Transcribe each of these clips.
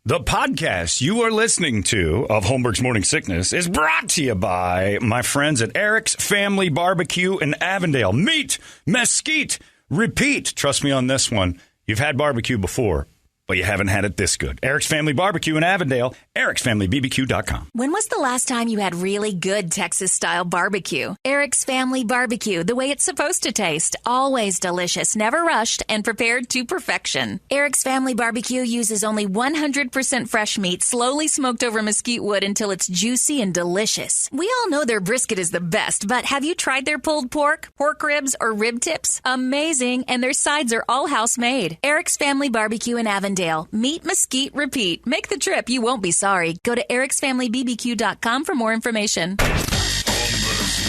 The podcast you are listening to of Holmberg's Morning Sickness is brought to you by my friends at Eric's Family Barbecue in Avondale. Meet, mesquite, repeat. Trust me on this one. You've had barbecue before, but you haven't had it this good. Eric's Family Barbecue in Avondale, ericsfamilybbq.com. When was the last time you had really good Texas-style barbecue? Eric's Family Barbecue, the way it's supposed to taste. Always delicious, never rushed, and prepared to perfection. Eric's Family Barbecue uses only 100% fresh meat, slowly smoked over mesquite wood until it's juicy and delicious. We all know their brisket is the best, but have you tried their pulled pork ribs, or rib tips? Amazing, and their sides are all house-made. Eric's Family Barbecue in Avondale. Meet, mesquite, repeat. Make the trip. You won't be sorry. Go to ericsfamilybbq.com for more information. Holmberg's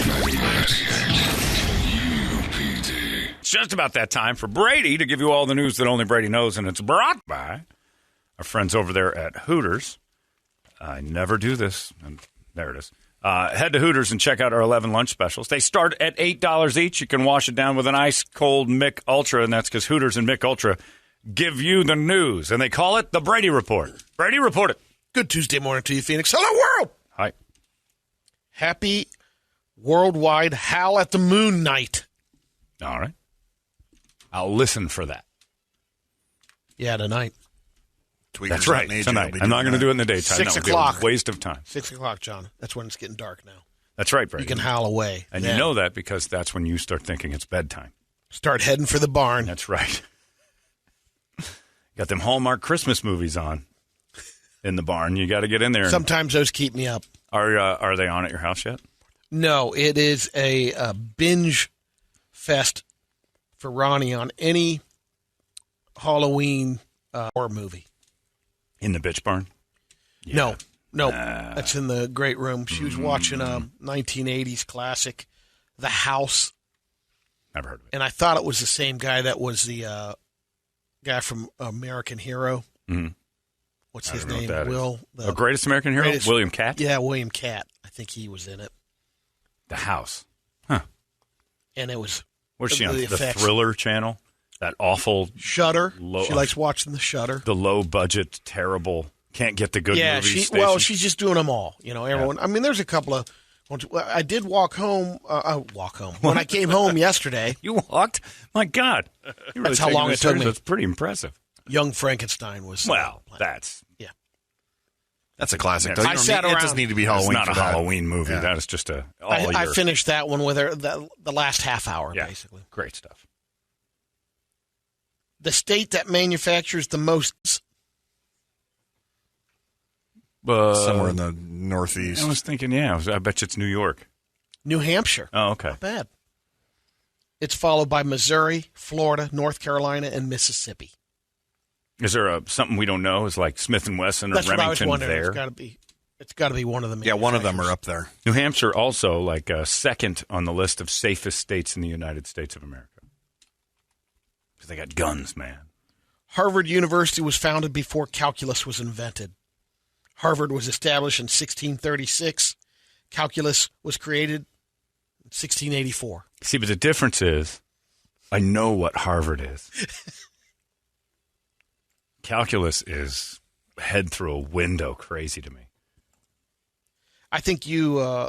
Morning Sickness. It's just about that time for Brady to give you all the news that only Brady knows, and it's brought by our friends over there at Hooters. I never do this, and there it is. Head to Hooters and check out our 11 lunch specials. They start at $8 each. You can wash it down with an ice-cold Mick Ultra, and that's because Hooters and Mick Ultra give you the news, and they call it the Brady Report. Brady, report it. Good Tuesday morning to you, Phoenix. Hello, world! Hi. Happy worldwide Howl at the Moon night. All right. I'll listen for that. Yeah, tonight. That's right, tonight. I'm not going to do it in the daytime. 6 That would be o'clock. a waste of time. 6 o'clock, John. That's when it's getting dark now. That's right, Brady. You can howl away. And then. you know that because that's when you start thinking it's bedtime. Start heading for the barn. That's right. Got them Hallmark Christmas movies on in the barn. You got to get in there. Sometimes those keep me up. Are they on at your house yet? No, it is a binge fest for Ronnie on any Halloween horror movie. In the bitch barn? Yeah. No. That's in the great room. She was watching a 1980s classic, The House. Never heard of it. And I thought it was the same guy that was the guy from American Hero. Mm-hmm. What's his name? Will. The Greatest American Hero? William Catt? Yeah, William Catt. I think he was in it. The House. Huh. And it was... Where's she on? The Thriller channel? That awful... Shudder. She likes watching the Shudder. The low-budget, terrible, can't get the good movies station. Well, she's just doing them all. You know, everyone... Yeah. I mean, there's a couple of... I did walk home. When I came home yesterday... You walked? My God. Really that's how long it took me. That's pretty impressive. Young Frankenstein was... Well, that's... Yeah. That's a classic. I sat around. It doesn't need to be Halloween. It's not a Halloween movie. Yeah. That is just a... I finished that one with her the last half hour, basically. Great stuff. The state that manufactures the most... somewhere in the Northeast. I was thinking, I bet you it's New York. New Hampshire. Oh, okay. Not bad. It's followed by Missouri, Florida, North Carolina, and Mississippi. Is there something we don't know? Is like Smith & Wesson or That's Remington what I was wondering. there? It's got to be one of them. Yeah, one of them are up there. New Hampshire also like second on the list of safest states in the United States of America. Because they got guns, man. Harvard University was founded before calculus was invented. Harvard was established in 1636. Calculus was created in 1684. See, but the difference is I know what Harvard is. Calculus is head through a window crazy to me. I think you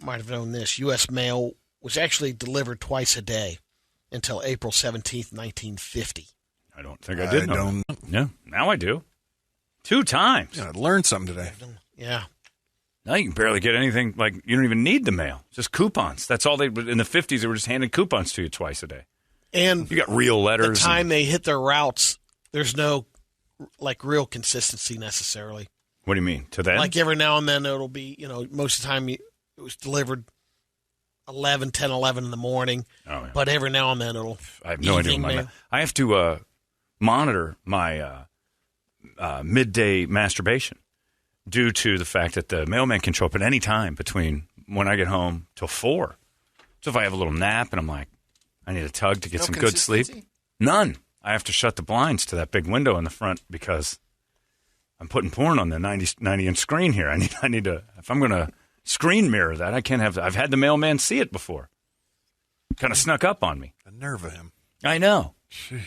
might have known this. U.S. mail was actually delivered twice a day until April 17th, 1950. I don't think I did know. Yeah, now I do. 2 times. Yeah, I learned something today. Yeah. Now you can barely get anything. Like, you don't even need the mail. Just coupons. That's all they... In the 50s, they were just handing coupons to you twice a day. And you got real letters. The time they hit their routes, there's no, real consistency necessarily. What do you mean? To them? Like, every now and then it'll be, most of the time it was delivered 11 in the morning. Oh, yeah. But every now and then it'll... I have no idea. I have to monitor my... midday masturbation due to the fact that the mailman can show up at any time between when I get home till 4. So if I have a little nap and I'm like, I need a tug to get some good sleep, none. I have to shut the blinds to that big window in the front because I'm putting porn on the 90-inch screen here. I need to, if I'm going to screen mirror that, I can't have, I've had the mailman see it before. Kind of snuck up on me. The nerve of him. I know.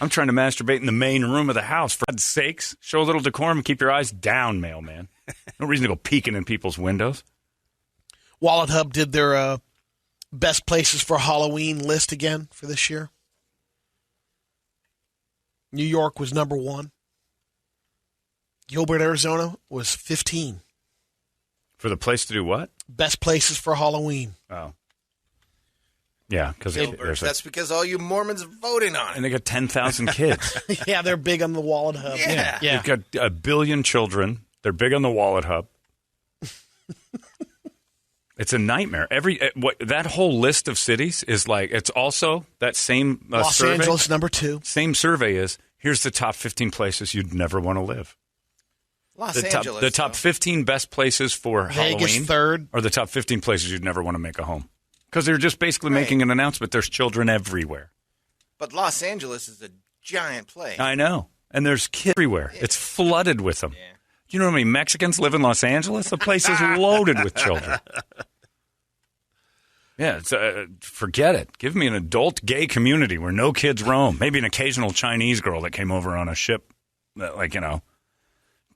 I'm trying to masturbate in the main room of the house. For God's sakes, show a little decorum and keep your eyes down, mailman. No reason to go peeking in people's windows. Wallet Hub did their best places for Halloween list again for this year. New York was number 1. Gilbert, Arizona was 15. For the place to do what? Best places for Halloween. Oh. Yeah, because that's because all you Mormons are voting on it. And they got 10,000 kids. Yeah, they're big on the Wallet Hub. Yeah. They've got 1 billion children. They're big on the Wallet Hub. It's a nightmare. That whole list of cities is like, it's also that same Los survey. Angeles, number 2. Same survey is, here's the top 15 places you'd never want to live. The top 15 best places for Vegas, Halloween 3rd. are the top 15 places you'd never want to make a home. Because they're just basically making an announcement. There's children everywhere. But Los Angeles is a giant place. I know. And there's kids everywhere. Yeah. It's flooded with them. Yeah. Do you know how many Mexicans live in Los Angeles? The place is loaded with children. Yeah, forget it. Give me an adult gay community where no kids roam. Maybe an occasional Chinese girl that came over on a ship that,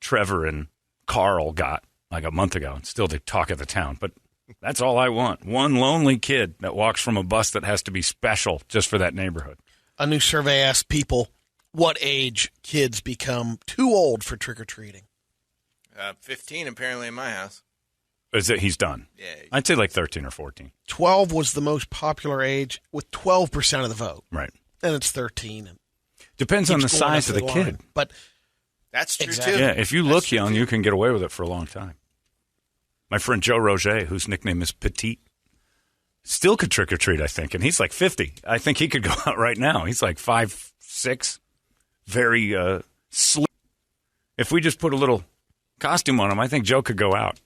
Trevor and Carl got like a month ago. It's still the talk of the town. But that's all I want. One lonely kid that walks from a bus that has to be special just for that neighborhood. A new survey asked people what age kids become too old for trick-or-treating. 15 apparently in my house. Is it he's done? Yeah. I'd say like 13 or 14. 12 was the most popular age with 12% of the vote. Right. Then it's 13. And depends on the keeps going size up of the line. kid. But that's true, exactly. too. Yeah, if you look young, you can get away with it for a long time. My friend Joe Roger, whose nickname is Petite, still could trick-or-treat, I think, and he's like 50. I think he could go out right now. He's like 5'6", very sleek. If we just put a little costume on him, I think Joe could go out.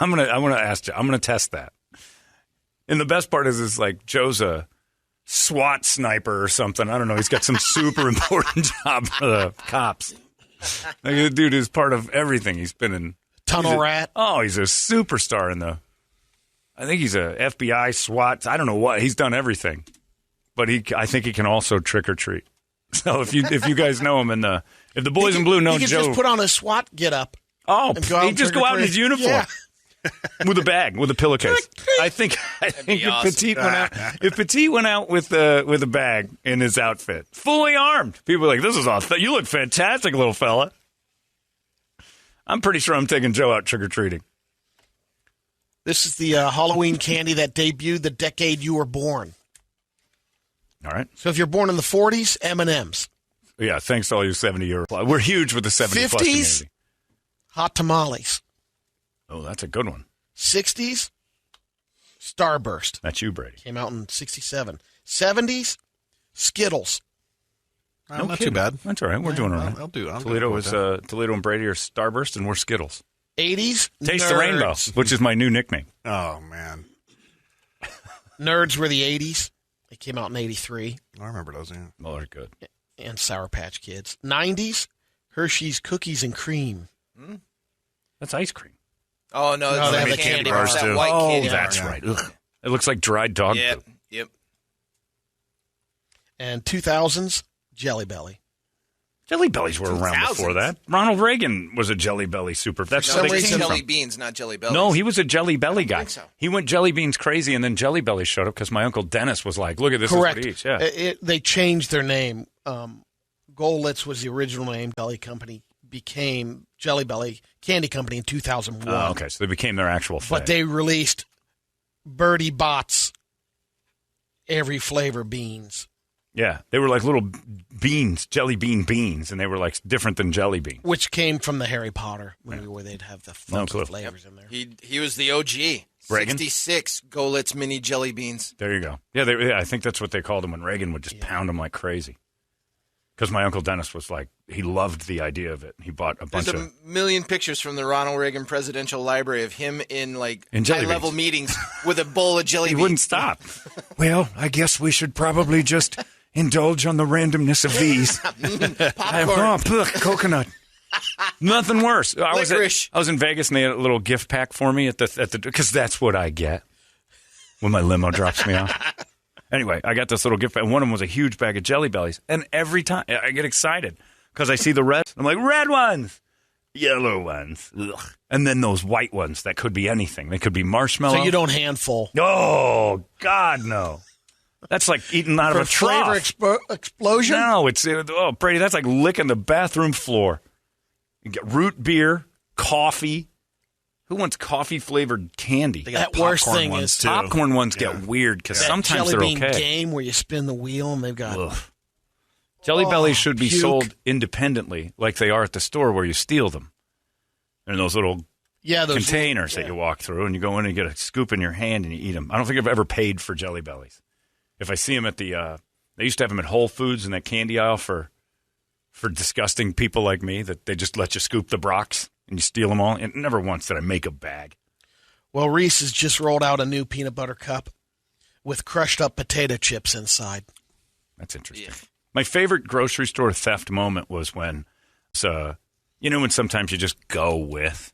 I'm gonna test that. And the best part is like Joe's a SWAT sniper or something. I don't know. He's got some super important job for the cops. Like, the dude is part of everything. He's been in Tunnel Rat. He's a superstar in the. I think he's a FBI SWAT. I don't know what he's done everything, but I think he can also trick or treat. So if you guys know him if the boys in blue know he can Joe, just put on a SWAT get-up. He'd just go out in his uniform. Yeah. With a bag, with a pillowcase. I think if awesome. Petite went out with a bag in his outfit, fully armed, people are like, "This is awesome. You look fantastic, little fella." I'm pretty sure I'm taking Joe out trick or treating. This is the Halloween candy that debuted the decade you were born. All right. So if you're born in the 40s, M&Ms. Yeah, thanks to all you 70-year. We're huge with the 70-plus 50s, community. Hot Tamales. Oh, that's a good one. 60s, Starburst. That's you, Brady. Came out in 67. 70s, Skittles. Not kidding. too bad. That's all right. We're doing all right. I'll do it. Toledo and Brady are Starburst, and we're Skittles. 80s, Taste Nerds. the rainbow, which is my new nickname. Oh, man. Nerds were the 80s. They came out in 83. I remember those, yeah. Well, they're good. And Sour Patch Kids. 90s, Hershey's Cookies and Cream. That's ice cream. Oh, no, No, it's they like have the candy bars. bars, That too. white candy bar. That's right. Ugh. It looks like dried dog poop. Yep. And 2000s, Jelly Belly. Jelly Bellies were around before that. Ronald Reagan was a Jelly Belly super. That's No, where they they say came jelly from. beans, not jelly bellies. No, he was a Jelly Belly guy. think so. He went Jelly Beans crazy, and then Jelly Belly showed up because my Uncle Dennis was like, look at this. Correct. Is what he eats. Yeah. They changed their name. Goldlitz was the original name. Belly Company became Jelly Belly Candy Company in 2001. Oh, okay, so they became their actual flavor. But they released Birdie Bott's every flavor beans, Yeah, they were like little beans, jelly beans, and they were like different than jelly beans. which came from the Harry Potter movie where they'd have the funky clue. flavors in there. He was the OG. Reagan? 66 Golitz mini jelly beans. There you go. Yeah, I think that's what they called them when Reagan would just pound them like crazy. Because my Uncle Dennis was like, he loved the idea of it. He bought a bunch There's a million pictures from the Ronald Reagan Presidential Library of him in jelly high-level beans. meetings with a bowl of jelly He beans. wouldn't stop. Well, I guess we should probably just indulge on the randomness of these. Popcorn. Coconut. Nothing worse. Licorice. I was in Vegas and they had a little gift pack for me at the because that's what I get when my limo drops me off. Anyway, I got this little gift, and one of them was a huge bag of Jelly Bellies. And every time I get excited because I see the red. I'm like, red ones, yellow ones, ugh. And then those white ones that could be anything. They could be marshmallow. So you don't handful. Oh, God, no. That's like eating out of a trough. Flavor explosion? No, Brady, that's like licking the bathroom floor. You get root beer, coffee. Who wants coffee-flavored candy? That worst thing is popcorn ones get weird because sometimes they're Jelly Bean okay. game where you spin the wheel and they've got... Ugh. Jelly Bellies should be puke. sold independently like they are at the store where you steal them. They're in those little containers that you walk through, and you go in and get a scoop in your hand and you eat them. I don't think I've ever paid for Jelly Bellies. If I see them at the they used to have them at Whole Foods in that candy aisle for disgusting people like me that they just let you scoop the Brocs and you steal them all. And never once did I make a bag. Well, Reese has just rolled out a new peanut butter cup with crushed up potato chips inside. That's interesting. Yeah. My favorite grocery store theft moment was when, when sometimes you just go with.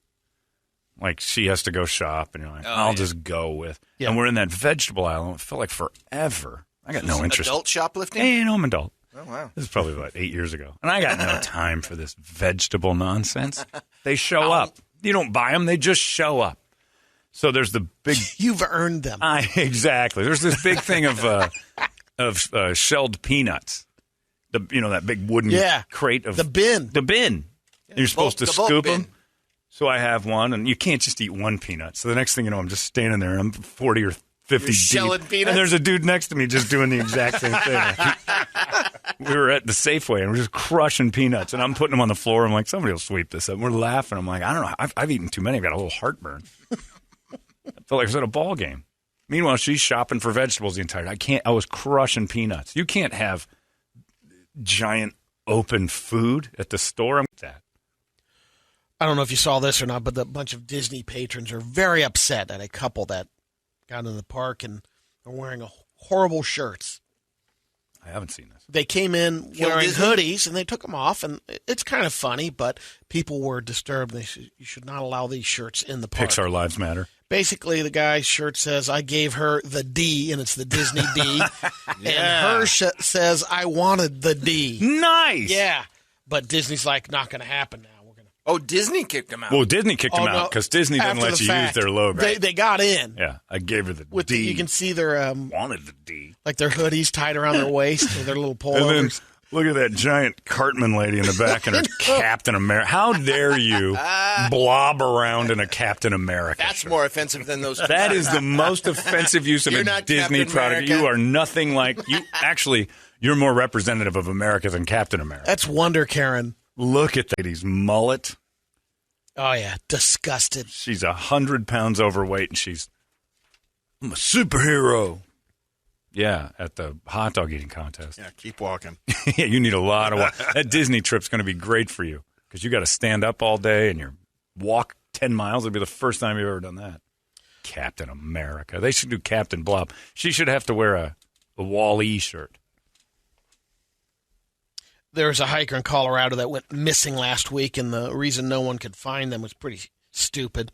Like, she has to go shop, and you're like, I'll just go with. Yeah. And we're in that vegetable aisle, and it felt like forever. I got no interest. Adult shoplifting? Hey, I'm adult. Oh, wow. This is probably about 8 years ago. And I got no time for this vegetable nonsense. They show up. You don't buy them. They just show up. So there's the big... You've earned them. Exactly. There's this big thing of shelled peanuts. That big wooden crate of... The bin. The bin. Yeah, you're supposed to scoop them. So I have one, and you can't just eat one peanut. So the next thing you know, I'm just standing there, and I'm 40 or 50 deep. Shelling peanuts? And there's a dude next to me just doing the exact same thing. We were at the Safeway, and we're just crushing peanuts, and I'm putting them on the floor. I'm like, somebody will sweep this up. And we're laughing. I'm like, I don't know. I've eaten too many. I've got a little heartburn. I felt like I was at a ball game. Meanwhile, she's shopping for vegetables the entire time. I was crushing peanuts. You can't have giant open food at the store. I'm with that. I don't know if you saw this or not, but a bunch of Disney patrons are very upset at a couple that got in the park and are wearing horrible shirts. I haven't seen this. They came in wearing hoodies, and they took them off, and it's kind of funny, but people were disturbed. They said, you should not allow these shirts in the park. Pixar Lives Matter. Basically, the guy's shirt says, I gave her the D, and it's the Disney D. And her says, I wanted the D. Nice. Yeah. But Disney's like, not going to happen now. Oh, Disney kicked him out. Well, Disney kicked him out because Disney didn't let you use their logo. They got in. Yeah, I gave her the D. You can see their wanted the D, like their hoodies tied around their waist with their little pullovers. And then look at that giant Cartman lady in the back and her Captain America. How dare you blob around in a Captain America? That's shirt. more offensive than those. That is the most offensive use of a Disney product. You are nothing like you. Actually, you're more representative of America than Captain America. That's Wonder Karen. Look at that lady's mullet. Oh, yeah. Disgusted. She's 100 pounds overweight, and I'm a superhero. Yeah, at the hot dog eating contest. Yeah, keep walking. Yeah, you need a lot of walk. That Disney trip's going to be great for you because you got to stand up all day and you walk 10 miles. It'll be the first time you've ever done that. Captain America. They should do Captain Blob. She should have to wear a Wall-E shirt. There was a hiker in Colorado that went missing last week, and the reason no one could find them was pretty stupid.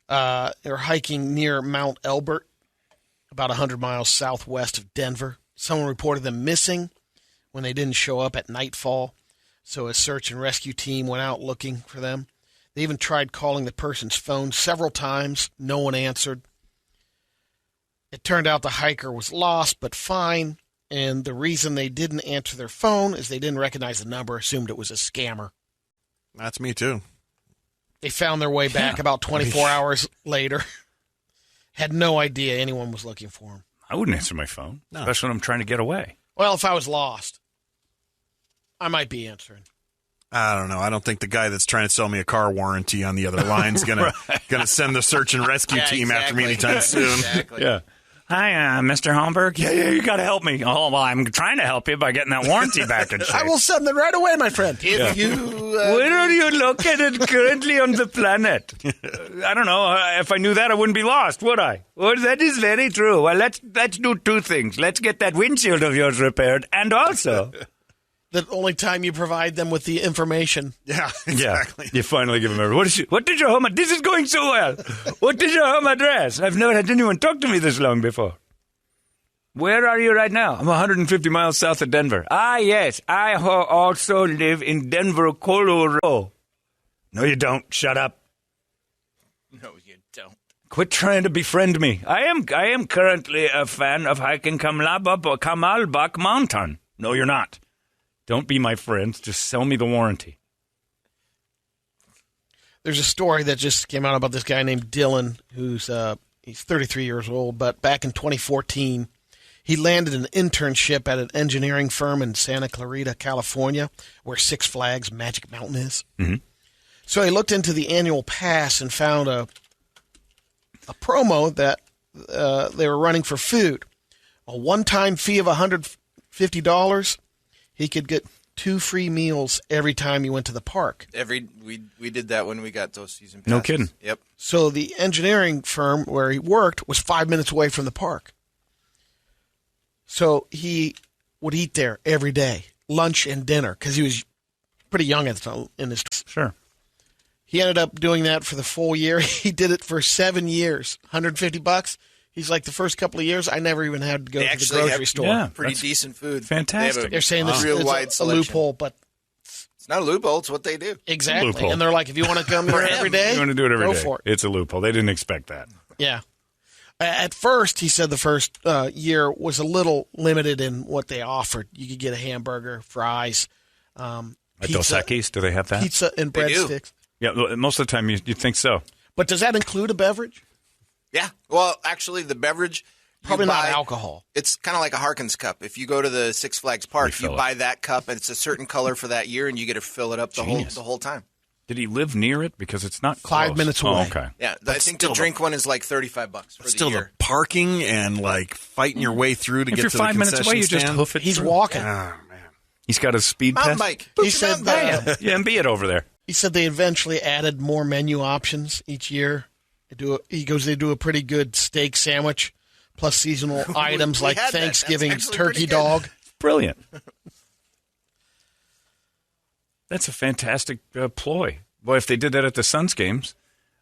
They were hiking near Mount Elbert, about 100 miles southwest of Denver. Someone reported them missing when they didn't show up at nightfall, so a search and rescue team went out looking for them. They even tried calling the person's phone several times. No one answered. It turned out the hiker was lost, but fine. And the reason they didn't answer their phone is they didn't recognize the number, assumed it was a scammer. That's me, too. They found their way back about 24 hours later. Had no idea anyone was looking for them. I wouldn't answer my phone, especially when I'm trying to get away. Well, if I was lost, I might be answering. I don't know. I don't think the guy that's trying to sell me a car warranty on the other line's gonna send the search and rescue team after me anytime soon. Exactly. Yeah. Hi, Mr. Holmberg. Yeah, you got to help me. Oh, well, I'm trying to help you by getting that warranty back in shape. I will send them right away, my friend. If you, where are you located currently on the planet? I don't know. If I knew that, I wouldn't be lost, would I? Well, that is very true. Well, let's do two things. Let's get that windshield of yours repaired, and also the only time you provide them with the information. Yeah, exactly. Yeah, you finally give them everything. What did your home address? This is going so well. What is your home address? I've never had anyone talk to me this long before. Where are you right now? I'm 150 miles south of Denver. Ah, yes. I also live in Denver, Colorado. No, you don't. Shut up. No, you don't. Quit trying to befriend me. I am currently a fan of hiking Kamalbach Mountain. No, you're not. Don't be my friend. Just sell me the warranty. There's a story that just came out about this guy named Dylan, who's he's 33 years old, but back in 2014, he landed an internship at an engineering firm in Santa Clarita, California, where Six Flags Magic Mountain is. Mm-hmm. So he looked into the annual pass and found a promo that they were running for food. A one-time fee of $150. He could get 2 free meals every time he went to the park. We did that when we got those season passes. No kidding. Yep. So the engineering firm where he worked was 5 minutes away from the park. So he would eat there every day, lunch and dinner, because he was pretty young at the time in his. Sure. He ended up doing that for the full year. He did it for 7 years, $150. He's like, the first couple of years, I never even had to go to the grocery store. Yeah, Pretty decent food. Fantastic. They're saying this real is wide a selection. loophole, but It's not a loophole. It's what they do. exactly. Loophole. And they're like, if you want to come here every day, You want to do it every go day. for it. It's a loophole. They didn't expect that. Yeah. At first, he said the first year was a little limited in what they offered. You could get a hamburger, fries, At Dos Equis, do they have that? pizza, and They do. breadsticks. Yeah, most of the time you think so. But does that include a beverage? Yeah. Well, actually, the beverage you Probably not buy- alcohol. It's kind of like a Harkins cup. If you go to the Six Flags Park, Refill you it. buy that cup, and it's a certain color for that year, and you get to fill it up the whole time. Did he live near it? Because it's not 5 close. minutes away. Oh, okay. Yeah, I think the drink one is like $35 for the Still year. the parking and like fighting your way through to If get you're to the 5 minutes away, you just stand. hoof it He's through. walking. Oh man. He's got a speed Mountain test. bike. He Boot your said mountain bike. Yeah, and be it over there. He said they eventually added more menu options each year. They do a pretty good steak sandwich, plus seasonal items we like had that. That's Thanksgiving actually turkey pretty good. dog. Brilliant. That's a fantastic ploy. Boy, if they did that at the Suns games,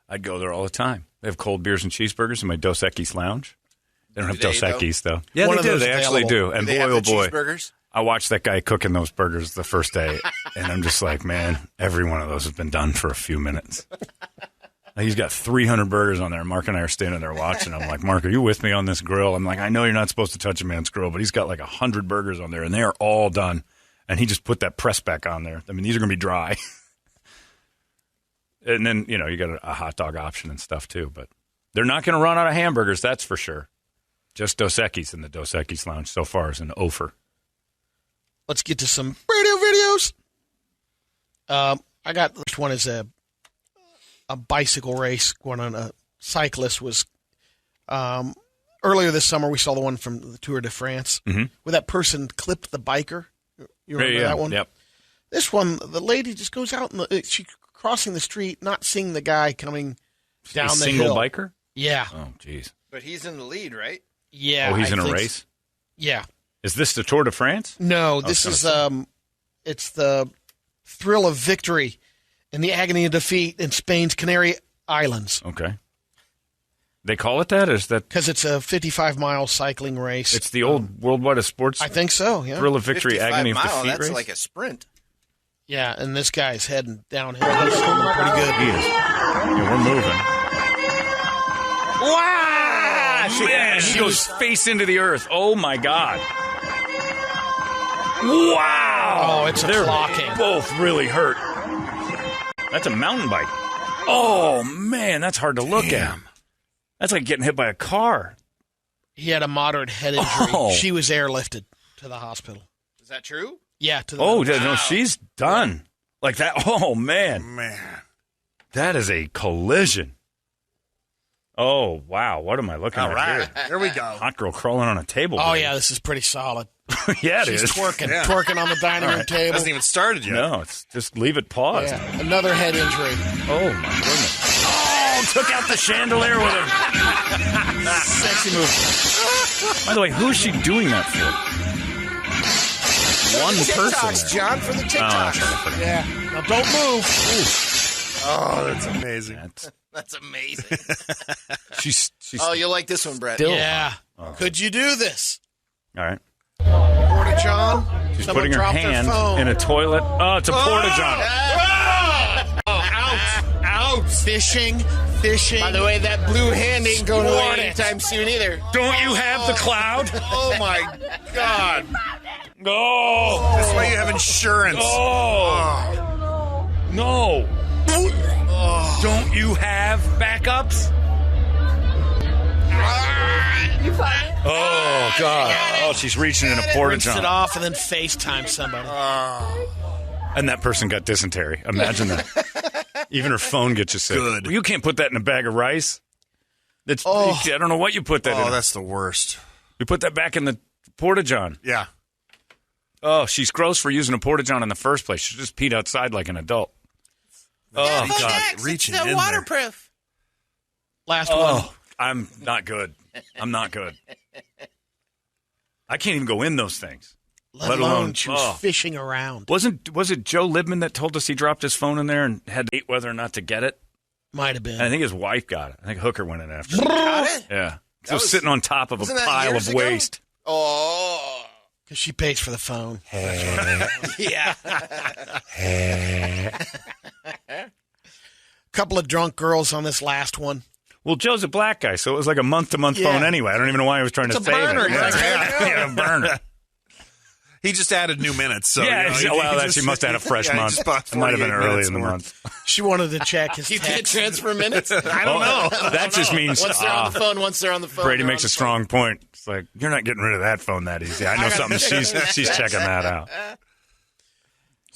I'd go there all the time. They have cold beers and cheeseburgers in my Dos Equis lounge. They don't have Do Dos they, though? Equis, though. Yeah, One they of do. those They actually available. do. And They boy, have oh the boy, cheeseburgers. I watched that guy cooking those burgers the first day, and I'm just like, man, every one of those has been done for a few minutes. He's got 300 burgers on there. Mark and I are standing there watching. I'm like, Mark, are you with me on this grill? I'm like, I know you're not supposed to touch a man's grill, but he's got like 100 burgers on there, and they are all done. And he just put that press back on there. I mean, these are going to be dry. And then, you got a hot dog option and stuff, too. But they're not going to run out of hamburgers, that's for sure. Just Dos Equis in the Dos Equis lounge so far is an offer. Let's get to some radio videos. I got the first one is a bicycle race going on. A cyclist was earlier this summer. We saw the one from the Tour de France where that person clipped the biker. You remember that one? Yep. This one, the lady just goes out and she crossing the street, not seeing the guy coming down a the single hill. biker? Yeah, Oh, jeez. But he's in the lead, right? yeah. Oh, he's I in a think race? Yeah. Is this the Tour de France? No, this was is it's the thrill of victory and the agony of defeat in Spain's Canary Islands Okay. They call it that? Is that because it's a 55-mile cycling race. it's the old worldwide of sports I think so. Yeah, thrill of victory, 55 agony of mile, defeat that's race? like a sprint. yeah. And this guy's heading downhill. He's swimming pretty good. He is. Yeah, we're moving. Wow! Man, he goes face into the earth. Oh, my God. Wow! Oh, it's a They're clocking. both really hurt. That's a mountain bike. Oh, man, that's hard to look at. That's like getting hit by a car. He had a moderate head injury. Oh. She was airlifted to the hospital. Is that true? Yeah, to the Oh, no, she's done. Like that. Oh, man. Man. That is a collision. Oh, wow. What am I looking All at right. here? Here we go. Hot girl crawling on a table. Oh babe. yeah, this is pretty solid. Yeah, it She's is. twerking, Yeah. twerking on the dining room table. Hasn't even started yet. No, it's just leave it paused. Yeah, another head injury. Oh, my goodness. Oh, took out the chandelier with a Sexy move. By the way, who's she doing that for? One TikToks, person. there. John, for the Oh, TikToks. that's Yeah. Now don't move. Oh, that's amazing. That's- That's amazing. she's Oh, you'll like this one, Brett. Still- Yeah. Could you do this? All right. Porta-john. She's Someone putting her dropped hand phone. in a toilet. Oh, it's a porta-john. Out. Fishing. By the way, that blue hand ain't going away anytime soon either. Don't you have the cloud? Oh, my God. No. That's why you have insurance. Oh. No. Don't you have backups? Oh, God. Oh, she's reaching in a Rinse it porta-john. off and then FaceTime somebody. And that person got dysentery. Imagine that. Even her phone gets you sick. Good. Well, you can't put that in a bag of rice. I don't know what you put that in. Oh, that's the worst. You put that back in the porta-john. Yeah. Oh, she's gross for using a porta-john in the first place. She just peed outside like an adult. Oh, God. Reaching It's in there. waterproof. Last one. Oh, I'm not good. I'm not good. I can't even go in those things. Let alone she was fishing around. Was it Joe Libman that told us he dropped his phone in there and had to debate whether or not to get it? Might have been. And I think his wife got it. I think Hooker went in after. Got it? Yeah. It was sitting on top of a wasn't that pile years of ago? waste. Oh. Because she pays for the phone. Yeah. Couple of drunk girls on this last one. Well, Joe's a black guy, so it was like a month-to-month Yeah. phone anyway. I don't even know why he was trying to a save burner. it. Yeah. A burner. He just added new minutes. So, Yeah, you know, well, he she must have had a fresh he month. just bought It might have been 48 early minutes in the more. month. She wanted to check his You can't text. transfer minutes. I don't know. That just means Once they're on the phone, once they're on the phone. Brady they're makes on a the strong point. It's like, you're not getting rid of that phone that easy. I know something. She's checking that out. So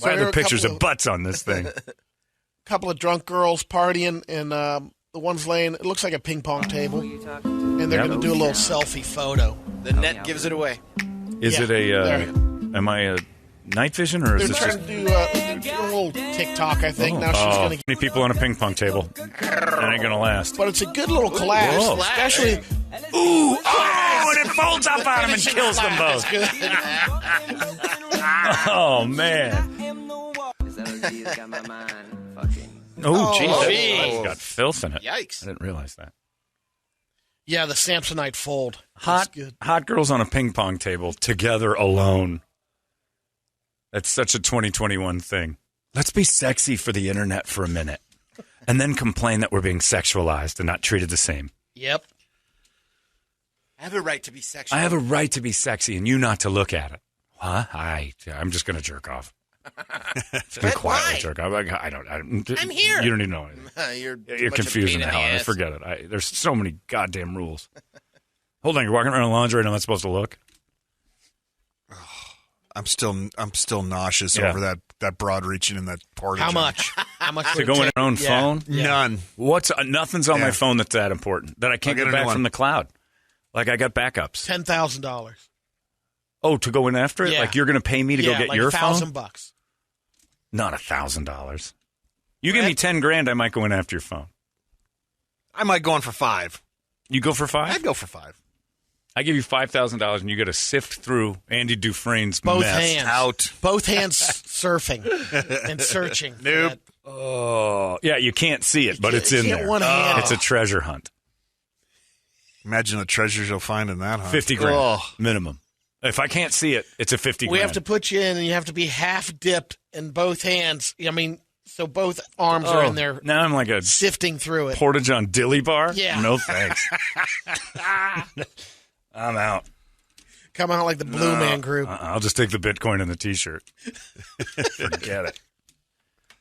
Why are there there a pictures couple of butts on this thing? Couple of drunk girls partying, and the one's laying. It looks like a ping pong table, and they're Yep. going to do a little selfie photo. phone. The net gives it away. Is Yeah, it a? there. Am I a night vision or is They're this trying just? to do a little TikTok, I think. Now she's Oh, going to. many people on a ping pong table. That ain't gonna last. But it's a good little collab, Whoa. especially. Ooh! Oh! And it folds up on him and kills them both. Oh man! Oh, geez, that got filth in it. Yikes. I didn't realize that. Yeah, the Samsonite fold. Hot, That's good. hot girls on a ping pong table together alone. That's such a 2021 thing. Let's be sexy for the internet for a minute, and then complain that we're being sexualized and not treated the same. Yep. I have a right to be sexual. I have a right to be sexy and you not to look at it. Huh? I'm just going to jerk off. Just gonna quietly why? jerk off. I don't. I'm here. You don't even know anything. You're too You're much of a confusing pain the in hell out of me. ass. Forget it. There's so many goddamn rules. Hold on, you're walking around in lingerie and I'm not supposed to look? I'm still nauseous Yeah. over that broad reaching in that porta. How much? How much? To would go it in take? your own Yeah. phone? Yeah. None. Nothing's on my Yeah. phone that's that important that I can't I'll get get a new back one. from the cloud. Like I got backups. $10,000. Oh, to go in after it? Yeah. Like you're going to pay me to go get like your $1,000 phone? bucks. Not $1,000. You give me $10,000, I might go in after your phone. I might go in for 5. You go for 5? I'd go for 5. I give you $5,000 and you got to sift through Andy Dufresne's Both mess. hands. Out. Both hands surfing and searching. for Nope. that. Oh, yeah, you can't see it, but it's in can't there. one hand. It's a treasure hunt. Imagine the treasures you'll find in that, huh? $50,000 Oh. minimum. If I can't see it, it's a $50,000. We have to put you in, and you have to be half dipped in both hands. I mean, so both arms are in there Now I'm like a sifting through it. Porta-John dilly bar? Yeah. No thanks. I'm out. Come out like the Blue Man Group. I'll just take the Bitcoin and the T-shirt. Forget it.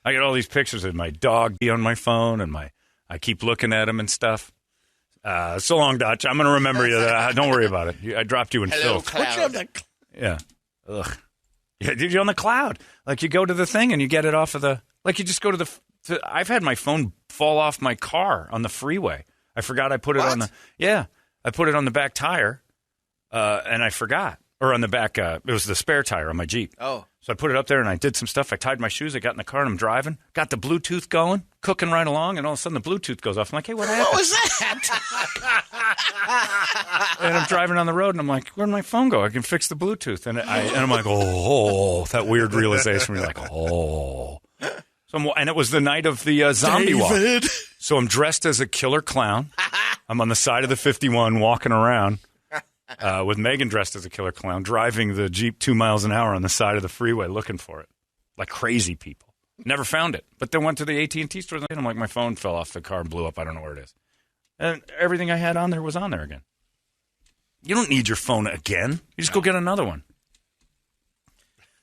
I got all these pictures of my dog on my phone, and I keep looking at him and stuff. So long, Dutch. I'm going to remember you. Don't worry about it. I dropped you in Hello, filth. Put you on cloud. the Yeah. Ugh. Yeah, dude, you're on the cloud. Like you go to the thing and you get it off of the. Like you just go to the. I've had my phone fall off my car on the freeway. I forgot I put it on the. Yeah, I put it on the back tire, and I forgot, or on the back. It was the spare tire on my Jeep. Oh. So I put it up there and I did some stuff. I tied my shoes. I got in the car and I'm driving. Got the Bluetooth going, cooking right along, and all of a sudden the Bluetooth goes off. I'm like, hey, what happened? What was that? And I'm driving on the road, and I'm like, where'd my phone go? I can fix the Bluetooth. And I'm like, oh, that weird realization. You're like, oh. And it was the night of the zombie walk. So I'm dressed as a killer clown. I'm on the side of the 51 walking around. with Megan dressed as a killer clown, driving the Jeep 2 miles an hour on the side of the freeway looking for it. Like crazy people. Never found it. But then went to the AT&T store, and I'm like, my phone fell off the car and blew up. I don't know where it is. And everything I had on there was on there again. You don't need your phone again. You just go get another one.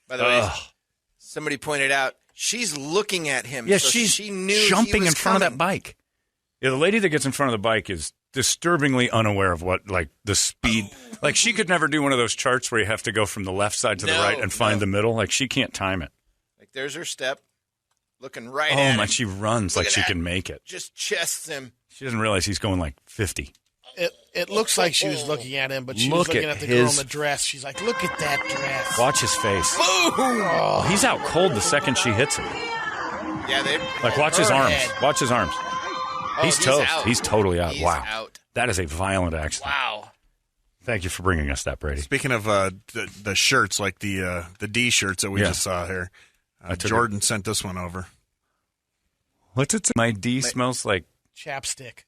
By the way, somebody pointed out, she's looking at him. Yeah, so she knew jumping he was in front coming. of that bike. Yeah, the lady that gets in front of the bike is disturbingly unaware of what, like, the speed. Like, she could never do one of those charts where you have to go from the left side to the right and find the middle. Like, she can't time it. Like, there's her step, looking right Oh, at him. my, she runs like she can make it. Just chests him. She doesn't realize he's going like 50. It looks like she was looking at him, but she was looking at the girl in the dress. She's like, look at that dress. Watch his face. Boom! Oh, he's out cold the second she hits him. Yeah, they Like, watch his arms. Watch his arms. He's toast. out. He's totally out. He's Wow. out. That is a violent accident. Wow. Thank you for bringing us that, Brady. Speaking of the shirts, like the D shirts that we just saw here, Jordan sent this one over. What's it say? My D smells like... Chapstick.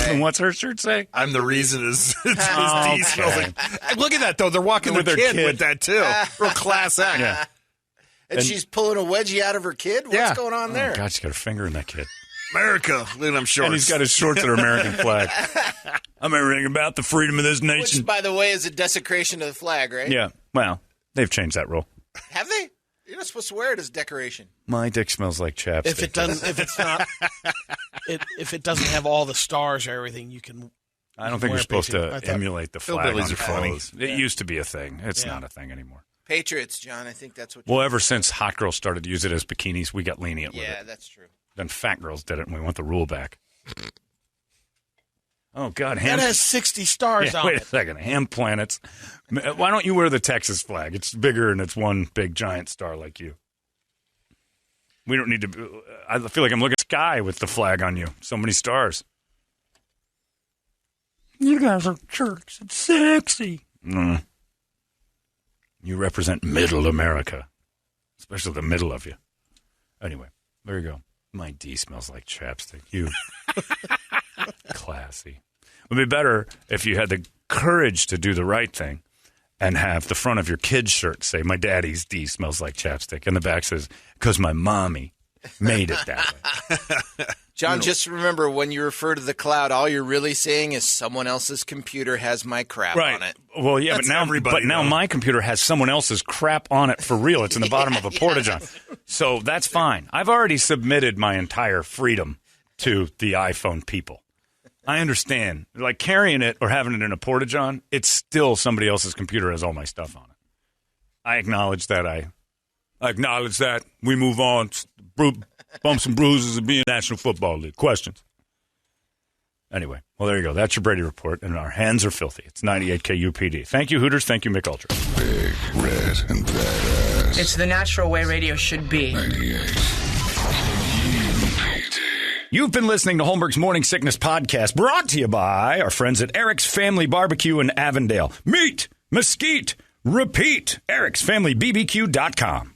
And what's her shirt say? I'm the reason his D Okay. smells like... Look at that, though. They're walking With their their kid kid. with that, too. Real class act. Yeah. And she's pulling a wedgie out of her kid? What's going on there? Oh, God, she's got her finger in that kid. America. Look at them shorts. And he's got his shorts that are American flag. I'm everything about the freedom of this nation. Which, by the way, is a desecration of the flag, right? Yeah. Well, they've changed that rule. Have they? You're not supposed to wear it as decoration. My dick smells like chapstick. If it doesn't, if it doesn't have all the stars or everything, you can. I don't think you're supposed to emulate the flag on Hillbillies are funny. clothes. It used to be a thing. It's not a thing anymore. Patriots, John. I think that's what. Well, ever since hot girls started to use it as bikinis, we got lenient with it. Yeah, that's true. Then fat girls did it, and we want the rule back. Oh, God. That has 60 stars on Wait it. a second. Ham planets. Why don't you wear the Texas flag? It's bigger, and it's one big giant star like you. We don't need to. I feel like I'm looking at the sky with the flag on you. So many stars. You guys are jerks. It's sexy. You represent middle America, especially the middle of you. Anyway, there you go. My D smells like chapstick. You classy. It would be better if you had the courage to do the right thing and have the front of your kid's shirt say, my daddy's D smells like chapstick. And the back says, because my mommy made it that way. John, just remember, when you refer to the cloud, all you're really saying is someone else's computer has my crap on it. Well, yeah, That's but now everybody, now though. my computer has someone else's crap on it for real. It's in the bottom of a porta-john. So that's fine. I've already submitted my entire freedom to the iPhone people. I understand. Like carrying it or having it in a porta-john, it's still somebody else's computer has all my stuff on it. I acknowledge that. I acknowledge that. We move on. Bumps and bruises of being National Football League. Questions? Anyway, well, there you go. That's your Brady Report, and our hands are filthy. It's 98 KUPD. Thank you, Hooters. Thank you, McUltra. Big, red, and badass. It's the natural way radio should be. 98 KUPD. You've been listening to Holmberg's Morning Sickness Podcast, brought to you by our friends at Eric's Family Barbecue in Avondale. Meet, mesquite, repeat. Eric'sFamilyBBQ.com.